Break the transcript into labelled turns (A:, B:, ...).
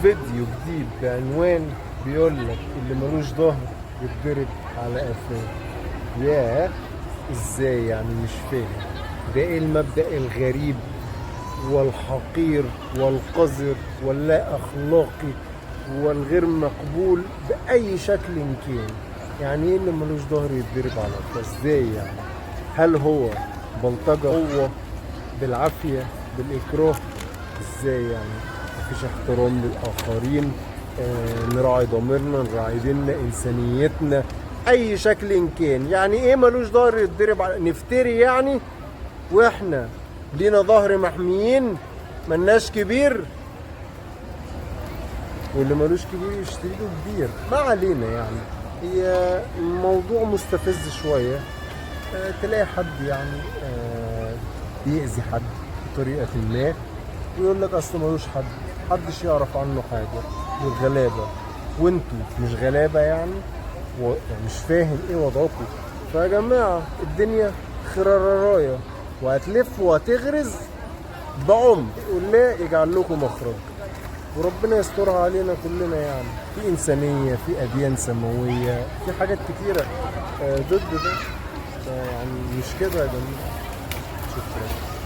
A: فيديو جديد بعنوان بيقول لك اللي ملوش ظهر يتضرب على قفاه. ياه، ازاي يعني؟ مش فاهم. ده ايه المبدأ الغريب والحقير والقذر واللا اخلاقي والغير مقبول بأي شكل كان؟ يعني ايه اللي ملوش ظهر يتضرب على قفاه؟ ازاي يعني؟ هل هو بلطجة، قوة، بالعافية، بالإكراه؟ ازاي يعني؟ مفيش احترام للآخرين؟ نراعي ضميرنا، نراعي ديننا، إنسانيتنا، أي شكل كان. يعني إيه ملوش ظهر يتضرب نفتري يعني؟ وإحنا لينا ظهر محميين، ملناش كبير، واللي ملوش كبير يشتري له كبير. ما علينا يعني. هي موضوع مستفز شوية. تلاقي حد يعني بيأذي حد بطريقة ما، ويقول لك اصل ملوش حد، محدش يعرف عنه حاجة، دول غلابة. وانتوا مش غلابة يعني؟ يعني مش فاهم ايه وضعكم. فيا جماعة الدنيا خرارراية، وهتلف وهتغرز بعمر، والله يجعل لكم مخرج، وربنا يسترها علينا كلنا. يعني في إنسانية، في أديان سماوية، في حاجات كتيرة ضد ده. يعني مش كده يا جماعة. شكرا.